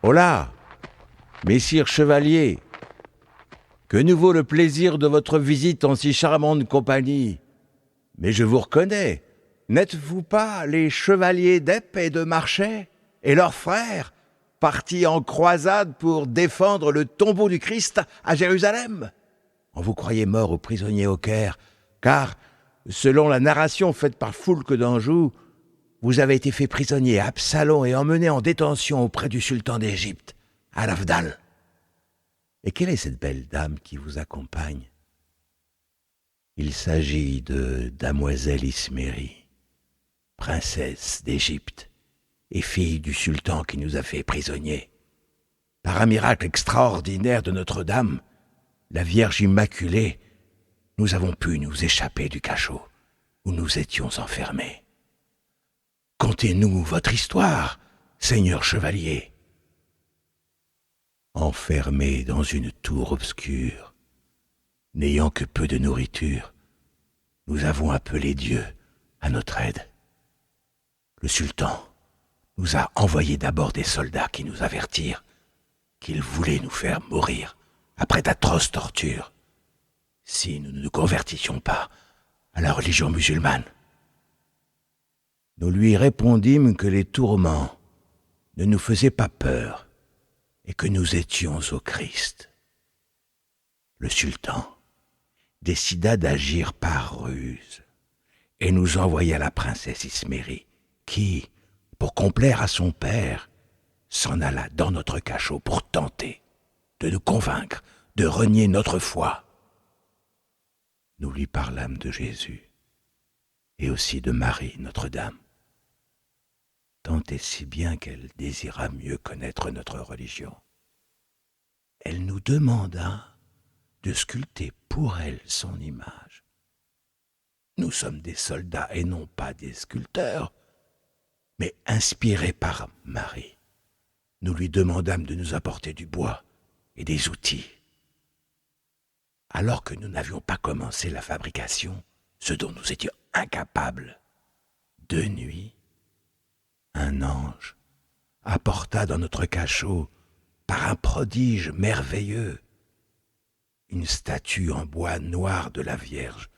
Hola, messire chevalier, que nous vaut le plaisir de votre visite en si charmante compagnie? Mais je vous reconnais, n'êtes-vous pas les chevaliers d'Epes et de Marchais et leurs frères, partis en croisade pour défendre le tombeau du Christ à Jérusalem? On vous croyait mort ou prisonnier au Caire, car, selon la narration faite par Foulque d'Anjou, vous avez été fait prisonnier à Absalon et emmené en détention auprès du sultan d'Égypte, Al-Afdal. Et quelle est cette belle dame qui vous accompagne? Il s'agit de Damoiselle Ismérie, princesse d'Égypte et fille du sultan qui nous a fait prisonniers. Par un miracle extraordinaire de Notre-Dame, la Vierge Immaculée, nous avons pu nous échapper du cachot où nous étions enfermés. Contez-nous votre histoire, seigneur chevalier. Enfermés dans une tour obscure, n'ayant que peu de nourriture, nous avons appelé Dieu à notre aide. Le sultan nous a envoyé d'abord des soldats qui nous avertirent qu'il voulait nous faire mourir après d'atroces tortures si nous ne nous convertissions pas à la religion musulmane. Nous lui répondîmes que les tourments ne nous faisaient pas peur et que nous étions au Christ. Le sultan décida d'agir par ruse et nous envoya la princesse Ismérie qui, pour complaire à son père, s'en alla dans notre cachot pour tenter de nous convaincre de renier notre foi. Nous lui parlâmes de Jésus et aussi de Marie, Notre-Dame, tant et si bien qu'elle désira mieux connaître notre religion. Elle nous demanda de sculpter pour elle son image. Nous sommes des soldats et non pas des sculpteurs, mais inspirés par Marie, nous lui demandâmes de nous apporter du bois et des outils. Alors que nous n'avions pas commencé la fabrication, ce dont nous étions incapables, de nuit, un ange apporta dans notre cachot, par un prodige merveilleux, une statue en bois noir de la Vierge,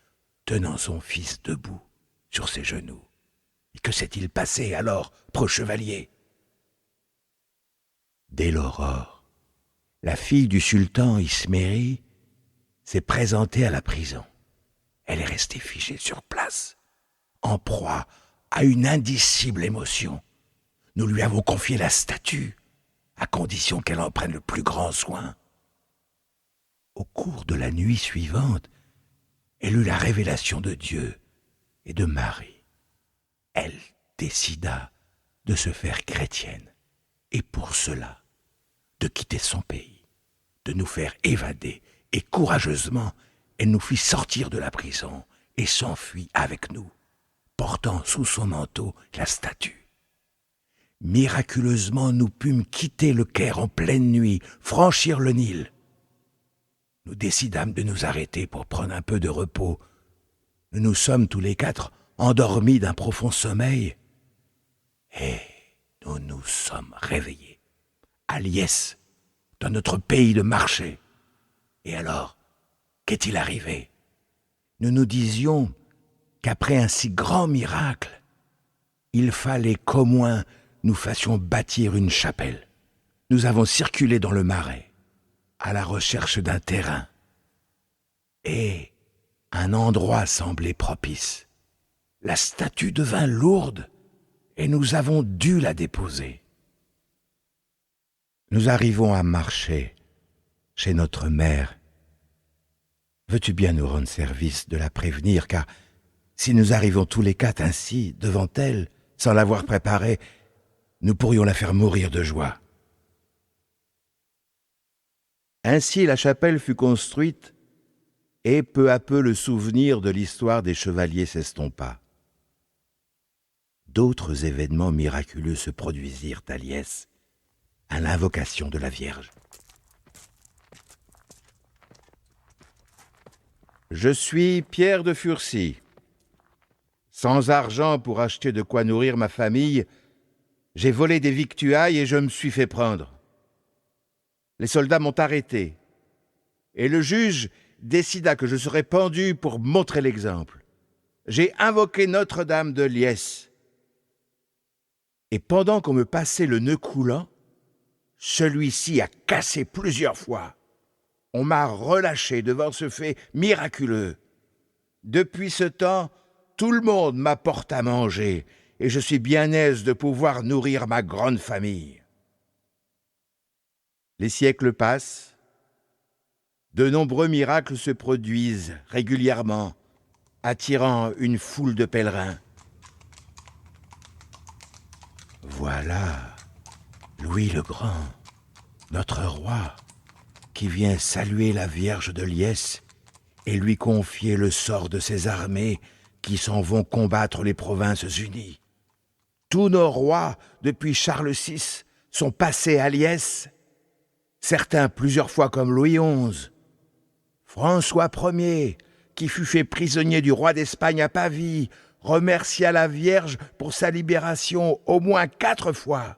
tenant son fils debout sur ses genoux. Et que s'est-il passé alors, pro-chevalier? Dès l'aurore, la fille du sultan Ismérie s'est présentée à la prison. Elle est restée figée sur place, en proie à une indicible émotion. Nous lui avons confié la statue, à condition qu'elle en prenne le plus grand soin. Au cours de la nuit suivante, elle eut la révélation de Dieu et de Marie. Elle décida de se faire chrétienne, et pour cela, de quitter son pays, de nous faire évader, et courageusement, elle nous fit sortir de la prison et s'enfuit avec nous, portant sous son manteau la statue. Miraculeusement, nous pûmes quitter le Caire en pleine nuit, franchir le Nil. Nous décidâmes de nous arrêter pour prendre un peu de repos. Nous nous sommes tous les quatre endormis d'un profond sommeil, et nous nous sommes réveillés, à Liès, dans notre pays de Marchais. Et alors, qu'est-il arrivé? Nous nous disions qu'après un si grand miracle, il fallait qu'au moins nous fassions bâtir une chapelle. Nous avons circulé dans le Marais, à la recherche d'un terrain, et un endroit semblait propice. La statue devint lourde, et nous avons dû la déposer. Nous arrivons à Marchais, chez notre mère. Veux-tu bien nous rendre service de la prévenir, car si nous arrivons tous les quatre ainsi, devant elle, sans l'avoir préparée, nous pourrions la faire mourir de joie. Ainsi la chapelle fut construite, et peu à peu le souvenir de l'histoire des chevaliers s'estompa. D'autres événements miraculeux se produisirent à Liès, à l'invocation de la Vierge. Je suis Pierre de Furcy. Sans argent pour acheter de quoi nourrir ma famille, j'ai volé des victuailles et je me suis fait prendre. Les soldats m'ont arrêté, et le juge décida que je serais pendu pour montrer l'exemple. J'ai invoqué Notre-Dame de Liesse. Et pendant qu'on me passait le nœud coulant, celui-ci a cassé plusieurs fois. On m'a relâché devant ce fait miraculeux. Depuis ce temps, tout le monde m'apporte à manger, et je suis bien aise de pouvoir nourrir ma grande famille. Les siècles passent. De nombreux miracles se produisent régulièrement, attirant une foule de pèlerins. Voilà Louis le Grand, notre roi, qui vient saluer la Vierge de Liesse et lui confier le sort de ses armées qui s'en vont combattre les Provinces-Unies. Tous nos rois, depuis Charles VI, sont passés à Liesse, certains plusieurs fois comme Louis XI. François Ier, qui fut fait prisonnier du roi d'Espagne à Pavie, remercia la Vierge pour sa libération au moins 4 fois.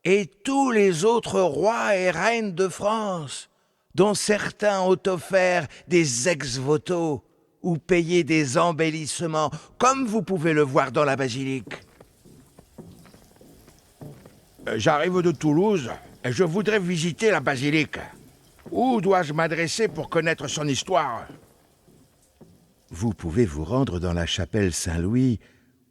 Et tous les autres rois et reines de France, dont certains ont offert des ex-voto ou payé des embellissements, comme vous pouvez le voir dans la basilique. J'arrive de Toulouse et je voudrais visiter la basilique. Où dois-je m'adresser pour connaître son histoire ? Vous pouvez vous rendre dans la chapelle Saint-Louis,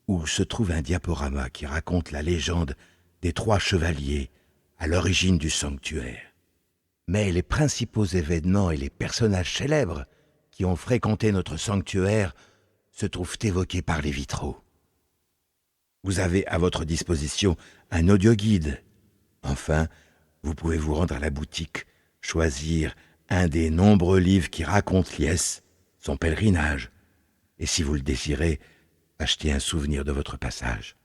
où se trouve un diaporama qui raconte la légende des 3 chevaliers à l'origine du sanctuaire. Mais les principaux événements et les personnages célèbres qui ont fréquenté notre sanctuaire se trouvent évoqués par les vitraux. Vous avez à votre disposition un audioguide. Enfin, vous pouvez vous rendre à la boutique, choisir un des nombreux livres qui racontent Liesse, son pèlerinage, et si vous le désirez, acheter un souvenir de votre passage.